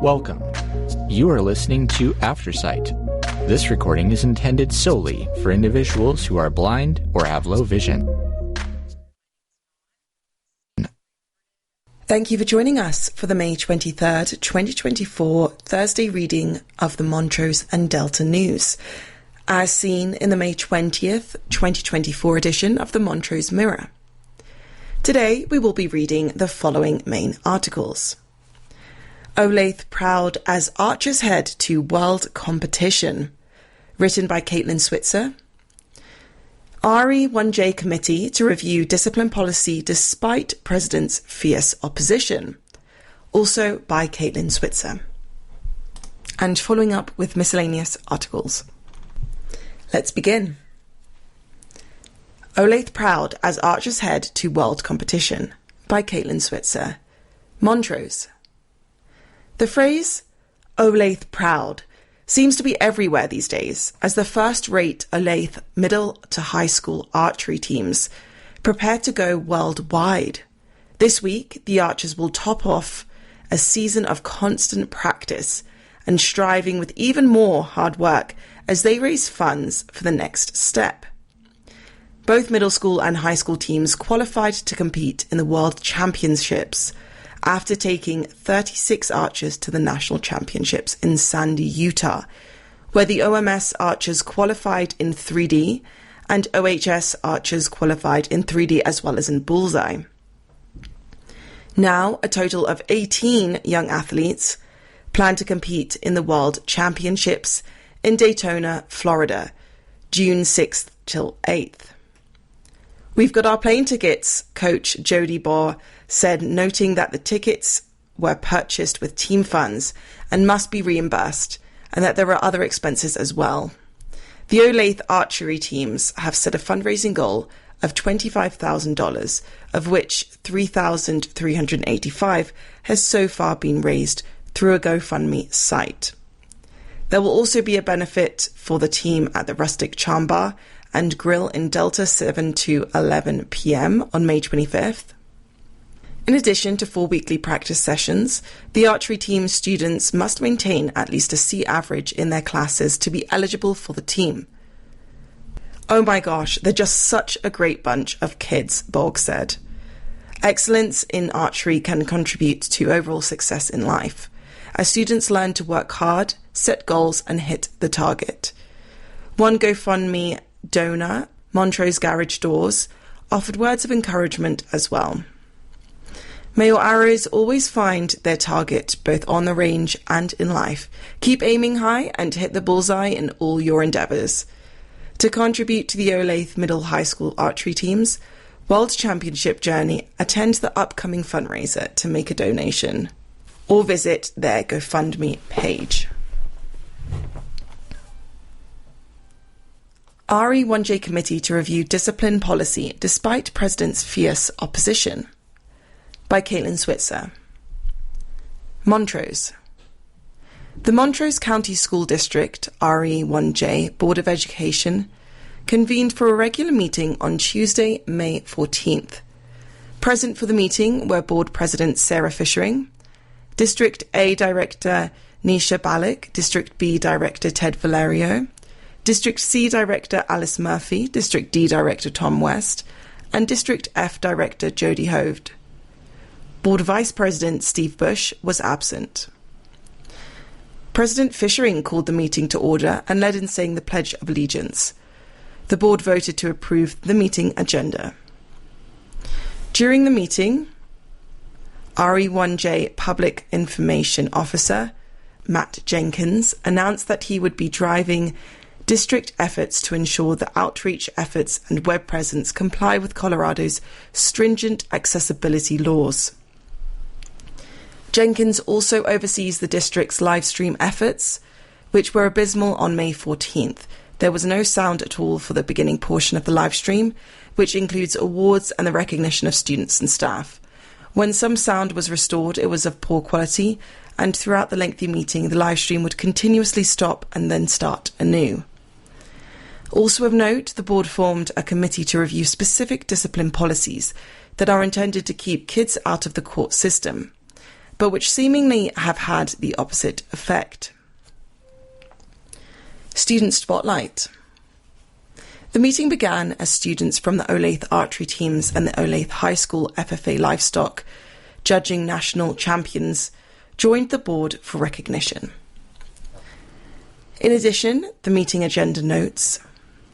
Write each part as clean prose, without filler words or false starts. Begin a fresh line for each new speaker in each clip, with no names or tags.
Welcome. You are listening to Aftersight. This recording is intended solely for individuals who are blind or have low vision.
Thank you for joining us for the May 23rd, 2024 Thursday reading of the Montrose and Delta News, as seen in the May 20th, 2024 edition of the Montrose Mirror. Today we will be reading the following main articles. Olathe proud as Archers head to World Competition, written by Caitlin Switzer. RE1J Committee to review discipline policy despite President's fierce opposition, also by Caitlin Switzer. And following up with miscellaneous articles. Let's begin. Olathe proud as Archers head to World Competition, by Caitlin Switzer. Montrose. The phrase, Olathe proud, seems to be everywhere these days as the first-rate Olathe middle to high school archery teams prepare to go worldwide. This week, the Archers will top off a season of constant practice and striving with even more hard work as they raise funds for the next step. Both middle school and high school teams qualified to compete in the World Championships after taking 36 archers to the National Championships in Sandy, Utah, where the OMS archers qualified in 3D and OHS archers qualified in 3D as well as in bullseye. Now, a total of 18 young athletes plan to compete in the World Championships in Daytona, Florida, June 6th till 8th. We've got our plane tickets, Coach Jody Baugh said, noting that the tickets were purchased with team funds and must be reimbursed, and that there are other expenses as well. The Olathe archery teams have set a fundraising goal of $25,000, of which $3,385 has so far been raised through a GoFundMe site. There will also be a benefit for the team at the Rustic Charm Bar and Grill in Delta 7 to 11 p.m. on May 25th. In addition to 4 weekly practice sessions, the archery team students must maintain at least a C average in their classes to be eligible for the team. Oh my gosh, they're just such a great bunch of kids, Borg said. Excellence in archery can contribute to overall success in life, as students learn to work hard, set goals, and hit the target. One GoFundMe donor, Montrose Garage Doors, offered words of encouragement as well. May your arrows always find their target both on the range and in life. Keep aiming high and hit the bullseye in all your endeavours. To contribute to the Olathe Middle High School archery team's World Championship journey, attend the upcoming fundraiser to make a donation, or visit their GoFundMe page. RE1J Committee to review discipline policy despite President's fierce opposition, by Caitlin Switzer. Montrose. The Montrose County School District, RE1J, Board of Education, convened for a regular meeting on Tuesday, May 14th. Present for the meeting were Board President Sarah Fishering, District A Director Nisha Balick, District B Director Ted Valerio, District C Director Alice Murphy, District D Director Tom West, and District F Director Jody Hoved. Board Vice President Steve Bush was absent. President Fishering called the meeting to order and led in saying the Pledge of Allegiance. The board voted to approve the meeting agenda. During the meeting, RE1J Public Information Officer Matt Jenkins announced that he would be driving district efforts to ensure that outreach efforts and web presence comply with Colorado's stringent accessibility laws. Jenkins also oversees the district's live stream efforts, which were abysmal on May 14th. There was no sound at all for the beginning portion of the live stream, which includes awards and the recognition of students and staff. When some sound was restored, it was of poor quality, and throughout the lengthy meeting, the live stream would continuously stop and then start anew. Also of note, the board formed a committee to review specific discipline policies that are intended to keep kids out of the court system. but which seemingly have had the opposite effect. Student Spotlight. The meeting began as students from the Olathe archery teams and the Olathe High School FFA Livestock, judging national champions, joined the board for recognition. In addition, the meeting agenda notes,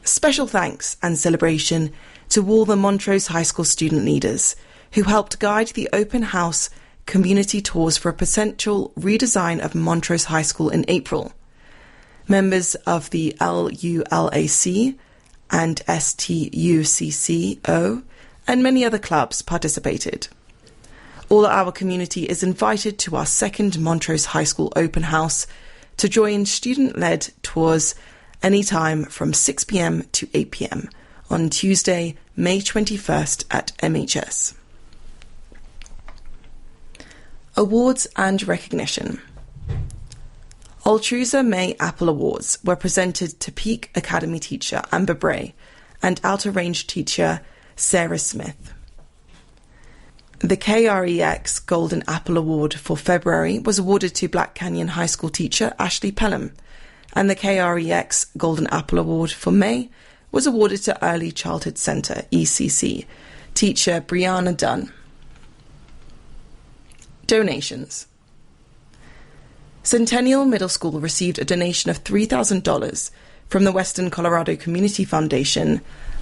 special thanks and celebration to all the Montrose High School student leaders who helped guide the open house community tours for a potential redesign of Montrose High School in April. Members of the LULAC and STUCCO and many other clubs participated. All our community is invited to our second Montrose High School open house to join student-led tours anytime from 6 p.m. to 8 p.m. on Tuesday, May 21st at MHS. Awards and recognition. Altrusa May Apple Awards were presented to Peak Academy teacher Amber Bray and Outer Range teacher Sarah Smith. The KREX Golden Apple Award for February was awarded to Black Canyon High School teacher Ashley Pelham, and the KREX Golden Apple Award for May was awarded to Early Childhood Centre, ECC, teacher Brianna Dunn. Donations. Centennial Middle School received a donation of $3,000 from the Western Colorado Community Foundation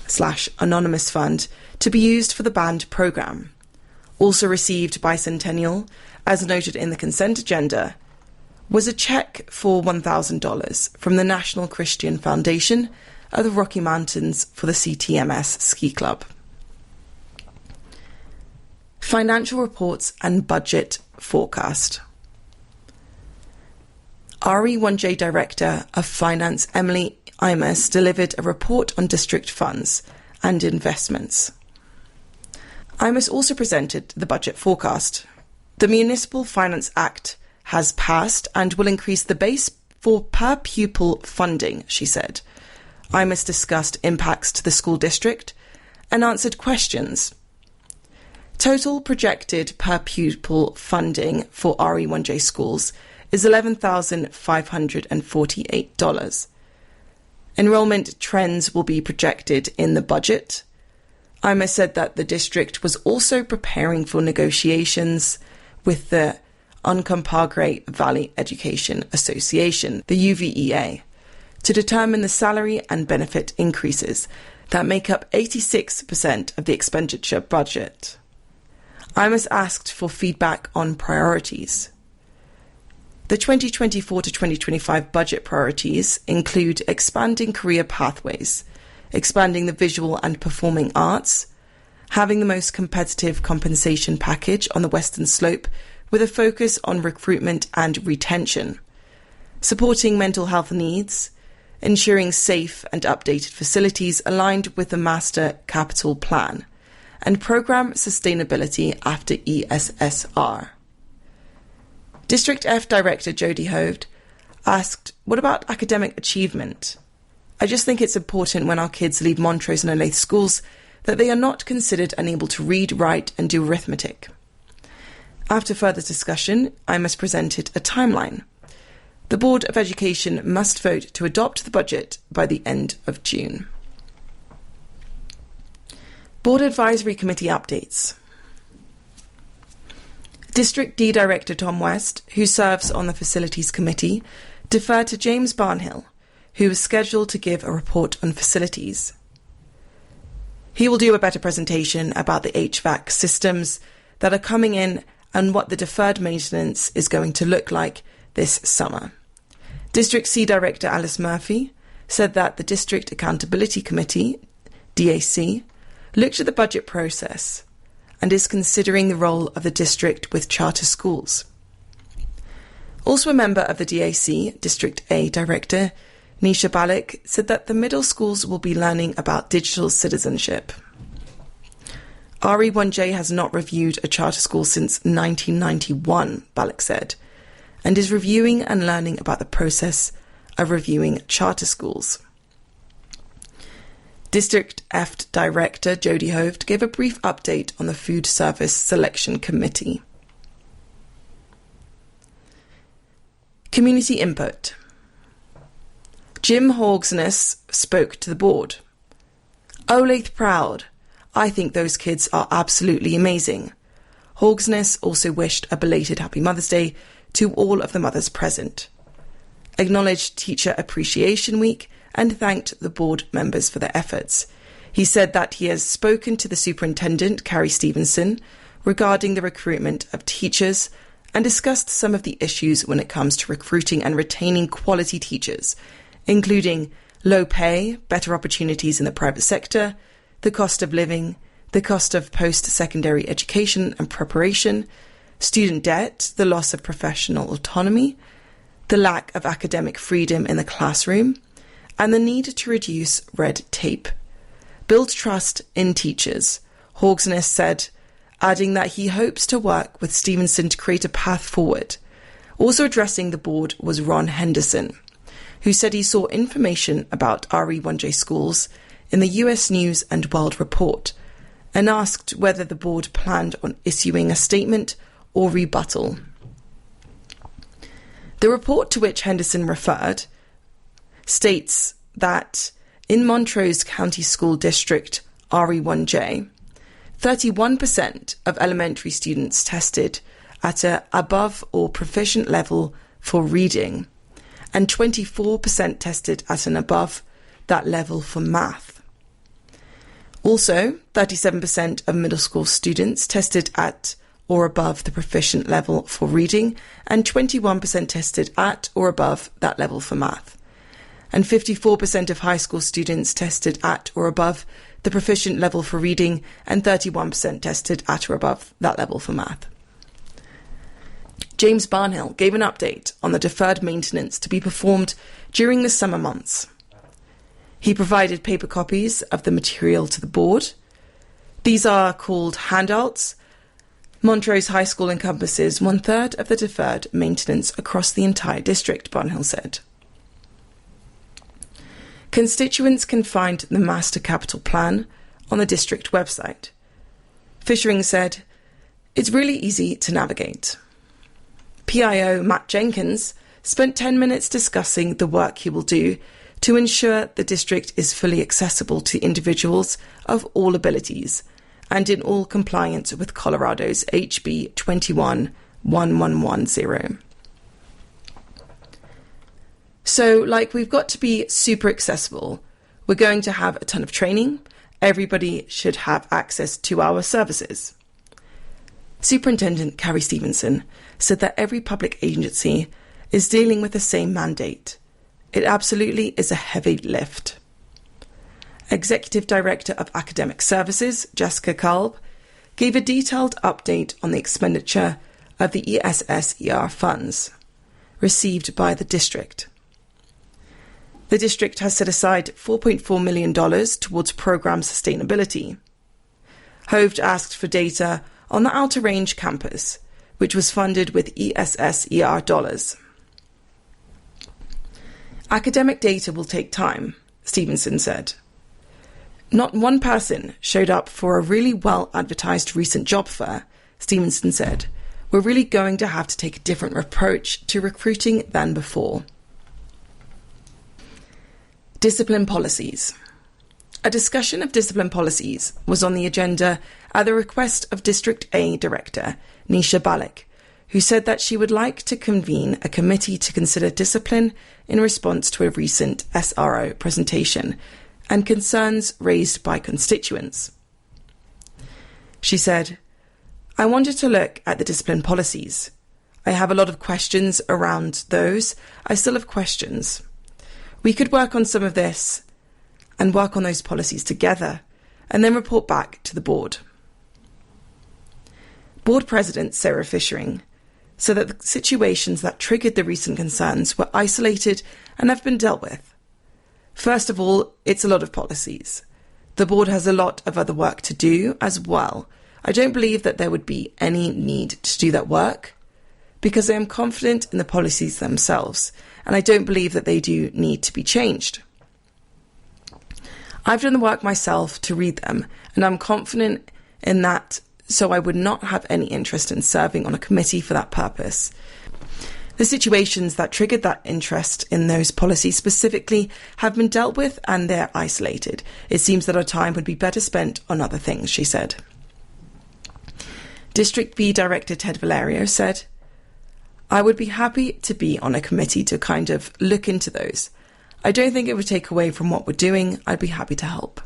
/ Anonymous Fund to be used for the band program. Also received by Centennial, as noted in the consent agenda, was a check for $1,000 from the National Christian Foundation of the Rocky Mountains for the CTMS Ski Club. Financial reports and budget forecast. RE1J Director of Finance Emily Imus delivered a report on district funds and investments. Imus also presented the budget forecast. The Municipal Finance Act has passed and will increase the base for per-pupil funding, she said. Imus discussed impacts to the school district and answered questions. Total projected per-pupil funding for RE1J schools is $11,548. Enrollment trends will be projected in the budget. Imus said that the district was also preparing for negotiations with the Uncompahgre Valley Education Association, the UVEA, to determine the salary and benefit increases that make up 86% of the expenditure budget. Imus asked for feedback on priorities. The 2024 to 2025 budget priorities include expanding career pathways, expanding the visual and performing arts, having the most competitive compensation package on the Western Slope with a focus on recruitment and retention, supporting mental health needs, ensuring safe and updated facilities aligned with the Master Capital Plan, and program sustainability after ESSR. District F Director Jody Hoved asked, "What about academic achievement? I just think it's important when our kids leave Montrose and Olathe schools that they are not considered unable to read, write and do arithmetic." After further discussion, Imus presented a timeline. The Board of Education must vote to adopt the budget by the end of June. Board Advisory Committee updates. District D Director Tom West, who serves on the Facilities Committee, deferred to James Barnhill, who was scheduled to give a report on facilities. He will do a better presentation about the HVAC systems that are coming in and what the deferred maintenance is going to look like this summer. District C Director Alice Murphy said that the District Accountability Committee, DAC, looked at the budget process and is considering the role of the district with charter schools. Also a member of the DAC, District A Director, Nisha Balik, said that the middle schools will be learning about digital citizenship. RE1J has not reviewed a charter school since 1991, Balik said, and is reviewing and learning about the process of reviewing charter schools. District F Director Jody Hoved gave a brief update on the Food Service Selection Committee. Community input. Jim Hogsness spoke to the board. Olathe proud. I think those kids are absolutely amazing. Hogsness also wished a belated Happy Mother's Day to all of the mothers present, acknowledged Teacher Appreciation Week, and thanked the board members for their efforts. He said that he has spoken to the Superintendent, Carrie Stevenson, regarding the recruitment of teachers and discussed some of the issues when it comes to recruiting and retaining quality teachers, including low pay, better opportunities in the private sector, the cost of living, the cost of post-secondary education and preparation, student debt, the loss of professional autonomy, the lack of academic freedom in the classroom, and the need to reduce red tape. Build trust in teachers, Hogsness said, adding that he hopes to work with Stevenson to create a path forward. Also addressing the board was Ron Henderson, who said he saw information about RE1J schools in the US News and World Report and asked whether the board planned on issuing a statement or rebuttal. The report to which Henderson referred states that in Montrose County School District RE1J, 31% of elementary students tested at an above or proficient level for reading, and 24% tested at an above that level for math. Also, 37% of middle school students tested at or above the proficient level for reading, and 21% tested at or above that level for math. And 54% of high school students tested at or above the proficient level for reading, and 31% tested at or above that level for math. James Barnhill gave an update on the deferred maintenance to be performed during the summer months. He provided paper copies of the material to the board. These are called handouts. Montrose High School encompasses 1/3 of the deferred maintenance across the entire district, Barnhill said. Constituents can find the Master Capital Plan on the district website. Fishering said, "It's really easy to navigate." PIO Matt Jenkins spent 10 minutes discussing the work he will do to ensure the district is fully accessible to individuals of all abilities and in all compliance with Colorado's HB 21-1110. So, we've got to be super accessible. We're going to have a ton of training. Everybody should have access to our services. Superintendent Carrie Stevenson said that every public agency is dealing with the same mandate. It absolutely is a heavy lift. Executive Director of Academic Services, Jessica Kalb, gave a detailed update on the expenditure of the ESSER funds received by the district. The district has set aside $4.4 million towards program sustainability. Hoved asked for data on the Outer Range campus, which was funded with ESSER dollars. Academic data will take time, Stevenson said. Not one person showed up for a really well-advertised recent job fair, Stevenson said. We're really going to have to take a different approach to recruiting than before. Discipline policies. A discussion of discipline policies was on the agenda at the request of District A Director Nisha Balik, who said that she would like to convene a committee to consider discipline in response to a recent SRO presentation and concerns raised by constituents. She said, "I wanted to look at the discipline policies. I have a lot of questions around those. I still have questions. We could work on some of this and work on those policies together and then report back to the board." Board President Sarah Fishering said that the situations that triggered the recent concerns were isolated and have been dealt with. First of all, it's a lot of policies. The board has a lot of other work to do as well. I don't believe that there would be any need to do that work because I am confident in the policies themselves, and I don't believe that they do need to be changed. I've done the work myself to read them, and I'm confident in that, so I would not have any interest in serving on a committee for that purpose. The situations that triggered that interest in those policies specifically have been dealt with and they're isolated. It seems that our time would be better spent on other things, she said. District B Director Ted Valerio said, I would be happy to be on a committee to kind of look into those. I don't think it would take away from what we're doing. I'd be happy to help.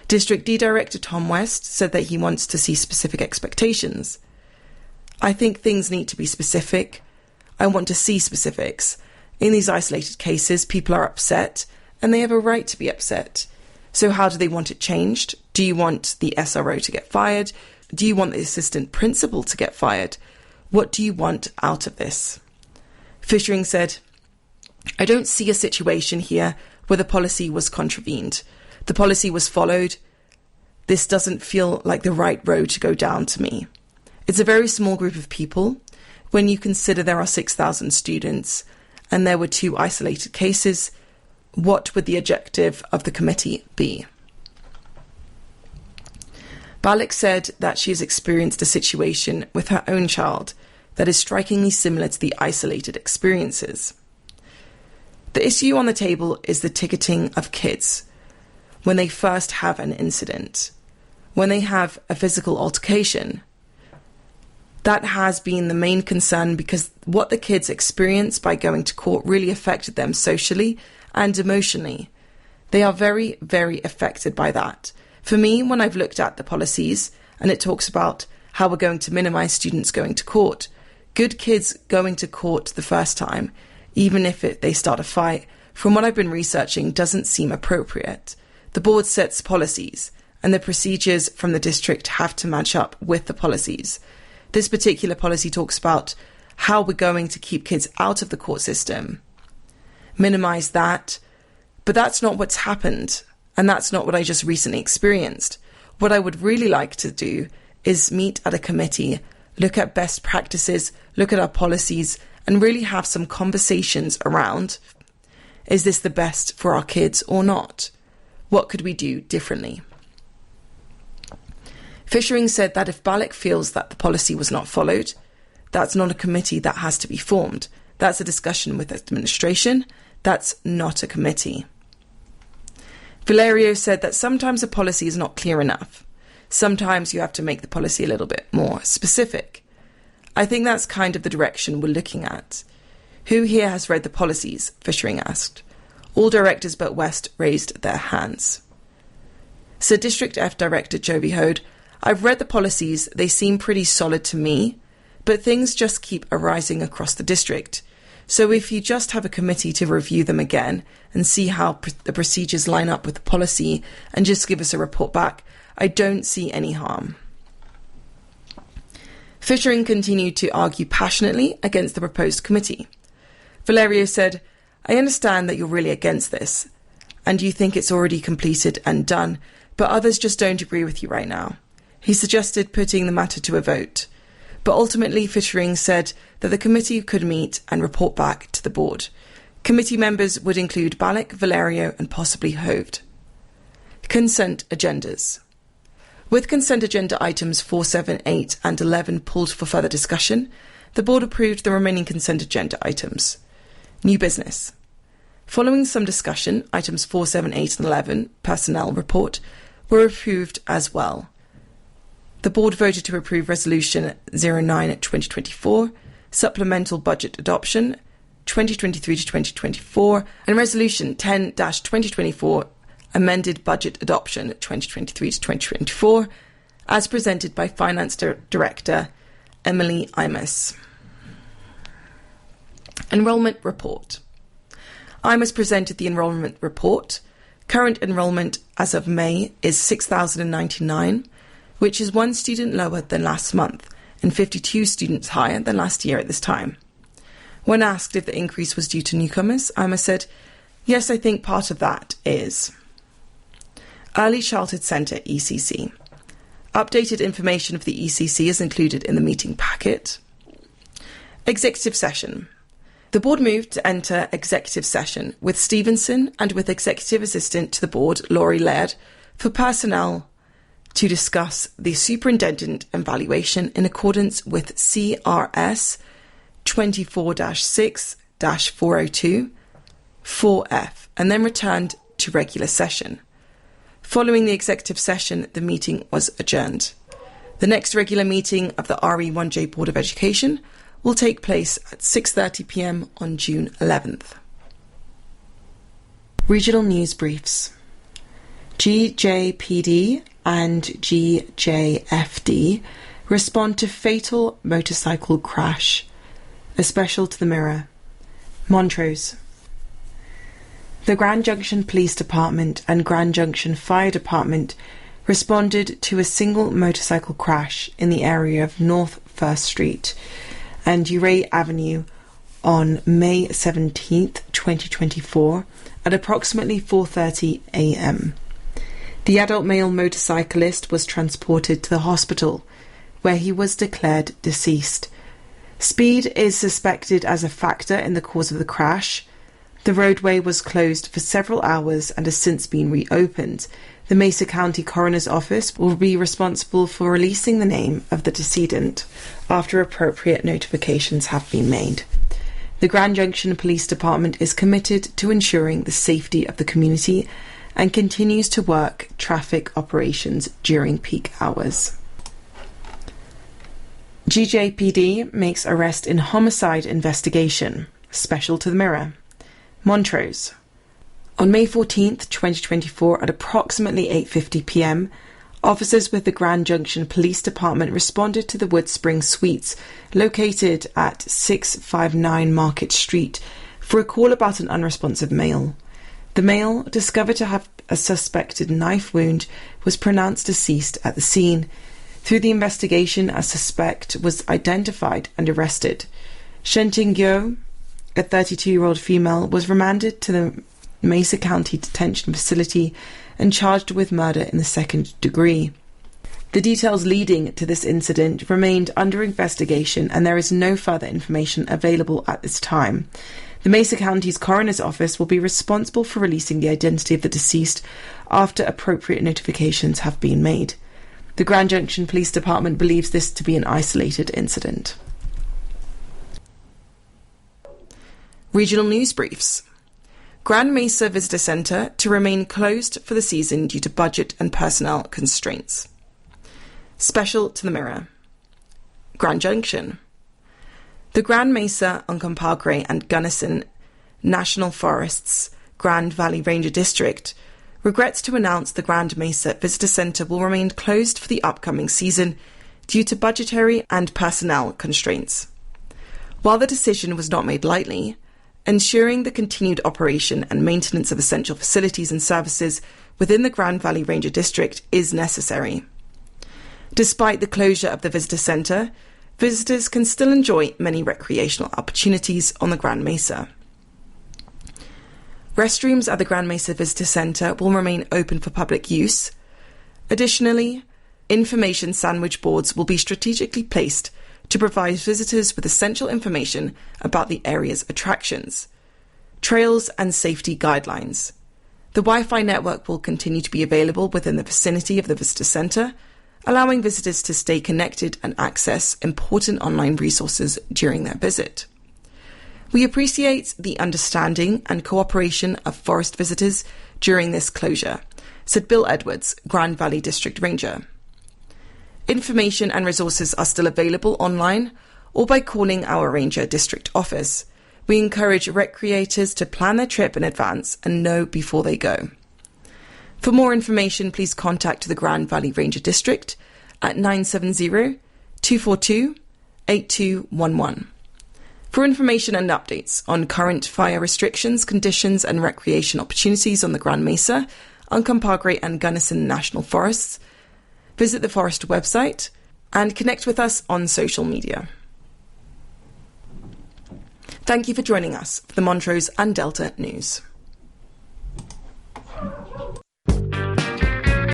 District D Director Tom West said that he wants to see specific expectations. I think things need to be specific. I want to see specifics. In these isolated cases, people are upset and they have a right to be upset. So how do they want it changed? Do you want the SRO to get fired? Do you want the assistant principal to get fired? What do you want out of this? Fishering said, I don't see a situation here where the policy was contravened. The policy was followed. This doesn't feel like the right road to go down to me. It's a very small group of people. When you consider there are 6,000 students and there were 2 isolated cases, what would the objective of the committee be? Balak said that she has experienced a situation with her own child that is strikingly similar to the isolated experiences. The issue on the table is the ticketing of kids when they first have an incident, when they have a physical altercation. That has been the main concern because what the kids experience by going to court really affected them socially and emotionally. They are very, very affected by that. For me, when I've looked at the policies and it talks about how we're going to minimise students going to court, good kids going to court the first time, even if they start a fight, from what I've been researching, doesn't seem appropriate. The board sets policies and the procedures from the district have to match up with the policies. This particular policy talks about how we're going to keep kids out of the court system, minimise that, but that's not what's happened, and that's not what I just recently experienced. What I would really like to do is meet at a committee, look at best practices, look at our policies, and really have some conversations around, is this the best for our kids or not? What could we do differently? Fishering said that if Balak feels that the policy was not followed, that's not a committee that has to be formed. That's a discussion with administration. That's not a committee. Valerio said that sometimes a policy is not clear enough. Sometimes you have to make the policy a little bit more specific. I think that's kind of the direction we're looking at. Who here has read the policies? Fishering asked. All directors but West raised their hands. So District F Director Jovi Hode, I've read the policies, they seem pretty solid to me, but things just keep arising across the district. So if you just have a committee to review them again and see how the procedures line up with the policy and just give us a report back, I don't see any harm. Fishering continued to argue passionately against the proposed committee. Valerio said, I understand that you're really against this, and you think it's already completed and done, but others just don't agree with you right now. He suggested putting the matter to a vote, but ultimately Fishering said that the committee could meet and report back to the board. Committee members would include Balak, Valerio and possibly Hoved. Consent agendas. With consent agenda items 4, 7, 8 and 11 pulled for further discussion, the board approved the remaining consent agenda items. New business. Following some discussion, items 4, 7, 8 and 11, personnel report, were approved as well. The board voted to approve Resolution 09/2024, Supplemental Budget Adoption 2023 to 2024, and Resolution 10/2024, Amended Budget Adoption 2023 to 2024, as presented by Finance Director Emily Imus. Enrolment Report. Imus presented the enrolment report. Current enrolment as of May is 6,099, which is 1 student lower than last month and 52 students higher than last year at this time. When asked if the increase was due to newcomers, Imus said, yes, I think part of that is. Early Childhood Centre ECC. Updated information of the ECC is included in the meeting packet. Executive session. The board moved to enter executive session with Stevenson and with Executive Assistant to the board, Laurie Laird, for personnel to discuss the superintendent evaluation in accordance with CRS 24-6-402, 4F, and then returned to regular session. Following the executive session, the meeting was adjourned. The next regular meeting of the RE1J Board of Education will take place at 6:30 p.m. on June 11th. Regional news briefs. GJPD and GJFD respond to fatal motorcycle crash. A special to the Mirror. Montrose. The Grand Junction Police Department and Grand Junction Fire Department responded to a single motorcycle crash in the area of North 1st Street and Uray Avenue on May 17, 2024 at approximately 4:30 a.m. The adult male motorcyclist was transported to the hospital, where he was declared deceased. Speed is suspected as a factor in the cause of the crash. The roadway was closed for several hours and has since been reopened. The Mesa County Coroner's Office will be responsible for releasing the name of the decedent after appropriate notifications have been made. The Grand Junction Police Department is committed to ensuring the safety of the community and continues to work traffic operations during peak hours. GJPD makes arrest in homicide investigation. Special to the Mirror. Montrose. On May 14th, 2024 at approximately 8:50 p.m, officers with the Grand Junction Police Department responded to the Wood Spring Suites located at 659 Market Street for a call about an unresponsive male. The male, discovered to have a suspected knife wound, was pronounced deceased at the scene. Through the investigation, a suspect was identified and arrested. Shenting Gyo, a 32-year-old female, was remanded to the Mesa County Detention Facility and charged with murder in the second degree. The details leading to this incident remained under investigation and there is no further information available at this time. The Mesa County's Coroner's Office will be responsible for releasing the identity of the deceased after appropriate notifications have been made. The Grand Junction Police Department believes this to be an isolated incident. Regional news briefs. Grand Mesa Visitor Center to remain closed for the season due to budget and personnel constraints. Special to the Mirror. Grand Junction. The Grand Mesa, Uncompahgre and Gunnison National Forests Grand Valley Ranger District regrets to announce the Grand Mesa Visitor Center will remain closed for the upcoming season due to budgetary and personnel constraints. While the decision was not made lightly, ensuring the continued operation and maintenance of essential facilities and services within the Grand Valley Ranger District is necessary. Despite the closure of the visitor center, visitors can still enjoy many recreational opportunities on the Grand Mesa. Restrooms at the Grand Mesa Visitor Center will remain open for public use. Additionally, information sandwich boards will be strategically placed to provide visitors with essential information about the area's attractions, trails and safety guidelines. The Wi-Fi network will continue to be available within the vicinity of the visitor center, allowing visitors to stay connected and access important online resources during their visit. We appreciate the understanding and cooperation of forest visitors during this closure, said Bill Edwards, Grand Valley District Ranger. Information and resources are still available online or by calling our Ranger District Office. We encourage recreators to plan their trip in advance and know before they go. For more information, please contact the Grand Valley Ranger District at 970-242-8211. For information and updates on current fire restrictions, conditions and recreation opportunities on the Grand Mesa, Uncompahgre and Gunnison National Forests, visit the Forest website and connect with us on social media. Thank you for joining us for the Montrose and Delta News.